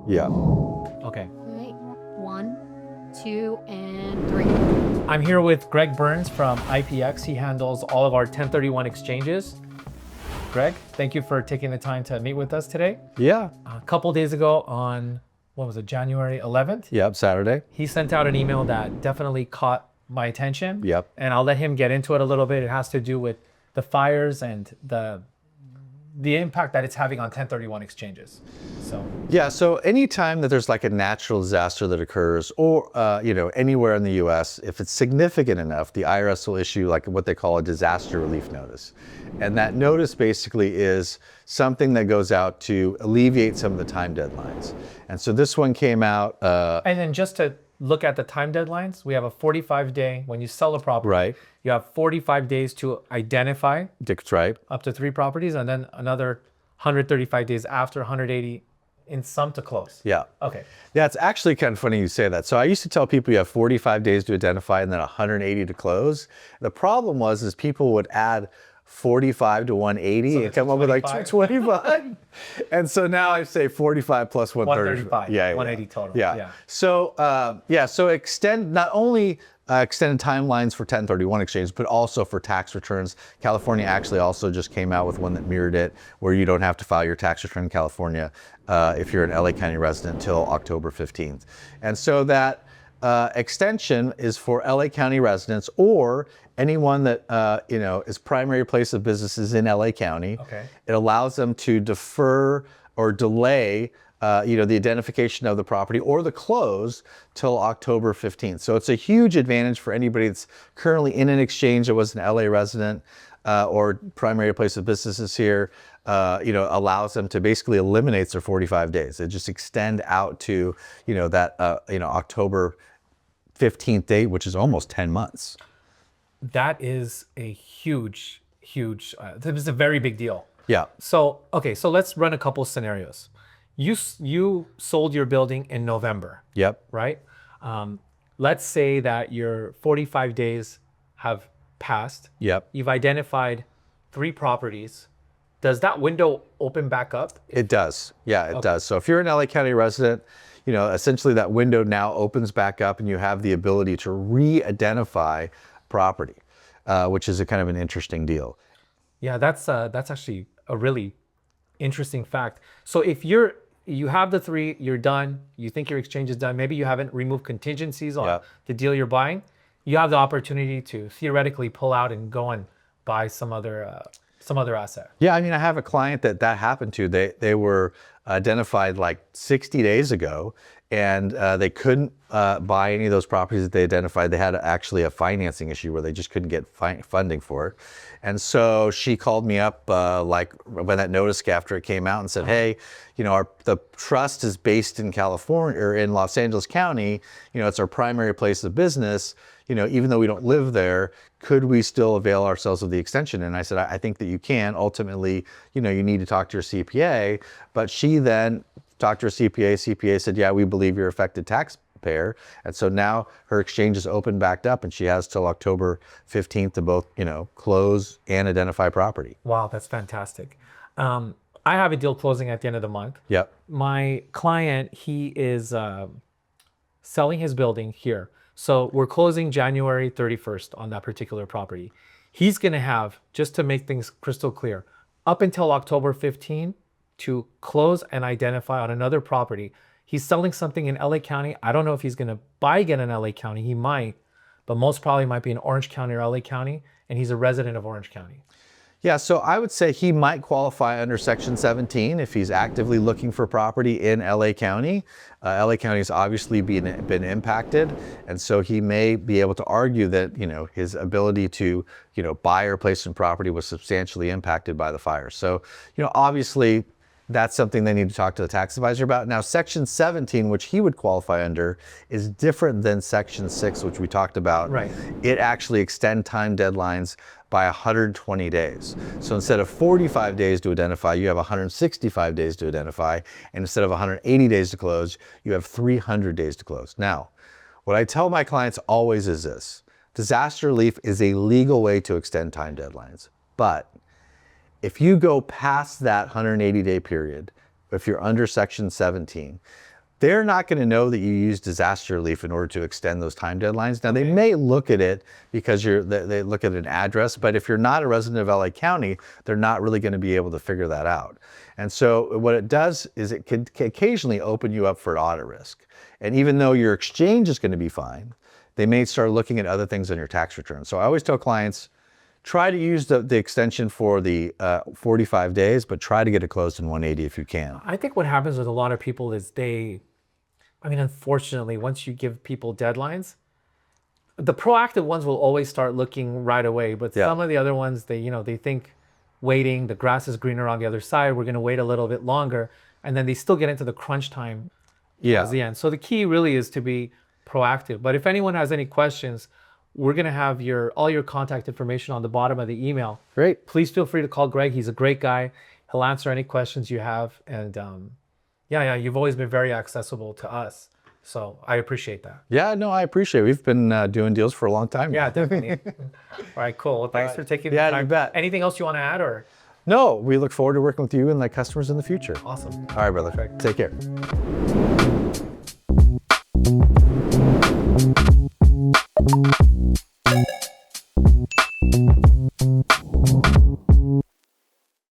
Yeah. Okay. All right. 1, 2, and 3. I'm here with Greg Burns from IPX. He handles all of our 1031 exchanges. Greg, thank you for taking the time to meet with us today. Yeah. A couple days ago on, what was it, January 11th? Yep. Saturday. He sent out an email that definitely caught my attention. Yep. And I'll let him get into it a little bit. It has to do with the fires and the impact that it's having on 1031 exchanges. So Yeah. So anytime that there's like a natural disaster that occurs, or anywhere in the U.S., if it's significant enough, the IRS will issue like what they call a disaster relief notice, and that notice basically is something that goes out to alleviate some of the time deadlines. And so this one came out. and then just to look at the time deadlines, we have a 45-day, when you sell a property, Right. you have 45 days to identify Dick's right. up to 3 properties, and then another 135 days after, 180 in some to close. Yeah. Okay. Yeah, it's actually kind of funny you say that. So I used to tell people you have 45 days to identify and then 180 to close. The problem was people would add 45 to 180 and come up with like 225. And so now I say 45 plus 135. Yeah, 180 total. Yeah. So so extend not only extended timelines for 1031 exchange, but also for tax returns. California actually also just came out with one that mirrored it, where you don't have to file your tax return in California if you're an LA County resident until October 15th. And so that extension is for LA County residents or anyone that is primary place of business is in LA County. Okay. It allows them to defer or delay the identification of the property or the close till October 15th. So it's a huge advantage for anybody that's currently in an exchange that was an LA resident or primary place of business is here. Allows them to basically eliminate their 45 days. They just extend out to that October 15th date, which is almost 10 months. That is a huge, it's a very big deal. Yeah. So, okay, so let's run a couple scenarios. You sold your building in November, Yep. right? Let's say that your 45 days have passed. Yep. You've identified 3 properties. Does that window open back up? It does. Yeah, it does. So if you're an LA County resident, essentially that window now opens back up and you have the ability to re-identify property, which is a kind of an interesting deal. Yeah, that's actually a really interesting fact. So if you have the 3, you're done, you think your exchange is done, maybe you haven't removed contingencies on the deal you're buying, you have the opportunity to theoretically pull out and go and buy some other asset. Yeah, I mean, I have a client that happened to. They were identified like 60 days ago, and they couldn't buy any of those properties that they identified. They had actually a financing issue where they just couldn't get funding for it. And so she called me up like when that notice after it came out and said, hey, the trust is based in California or in Los Angeles County. It's our primary place of business. Even though we don't live there, could we still avail ourselves of the extension? And I said, I think that you can. Ultimately, you need to talk to your CPA. But she then talked to her CPA. CPA said, yeah, we believe you're affected taxpayer. And so now her exchange is open backed up and she has till October 15th to both, close and identify property. Wow, that's fantastic. I have a deal closing at the end of the month. Yep. My client, he is selling his building here. So we're closing January 31st on that particular property. He's going to have, just to make things crystal clear, up until October 15 to close and identify on another property. He's selling something in LA County. I don't know if he's going to buy again in LA County. He might, but most probably might be in Orange County or LA County, and he's a resident of Orange County. Yeah, so I would say he might qualify under Section 17 if he's actively looking for property in LA County. LA County has obviously been impacted, and so he may be able to argue that his ability to buy or place in property was substantially impacted by the fire. So obviously that's something they need to talk to the tax advisor about. Now, Section 17, which he would qualify under, is different than Section 6, which we talked about. Right. It actually extends time deadlines by 120 days. So instead of 45 days to identify, you have 165 days to identify. And instead of 180 days to close, you have 300 days to close. Now, what I tell my clients always is this: disaster relief is a legal way to extend time deadlines. But if you go past that 180-day period, if you're under Section 17, they're not going to know that you use disaster relief in order to extend those time deadlines. Now, they may look at it because they look at an address, but if you're not a resident of LA County, they're not really going to be able to figure that out. And so what it does is it can occasionally open you up for audit risk. And even though your exchange is going to be fine, they may start looking at other things on your tax return. So I always tell clients, try to use the extension for the 45 days, but try to get it closed in 180 if you can. I think what happens with a lot of people is unfortunately, once you give people deadlines, the proactive ones will always start looking right away. But some of the other ones, they think waiting, the grass is greener on the other side, we're going to wait a little bit longer. And then they still get into the crunch time towards the end. So the key really is to be proactive. But if anyone has any questions, we're going to have all your contact information on the bottom of the email. Great. Please feel free to call Greg. He's a great guy. He'll answer any questions you have. And you've always been very accessible to us. So I appreciate that. Yeah, no, I appreciate it. We've been doing deals for a long time now. Yeah, definitely. All right, cool. Well, thanks for taking the time. You bet. Anything else you want to add, or? No, we look forward to working with you and customers in the future. Awesome. All right, brother. Perfect. Take care.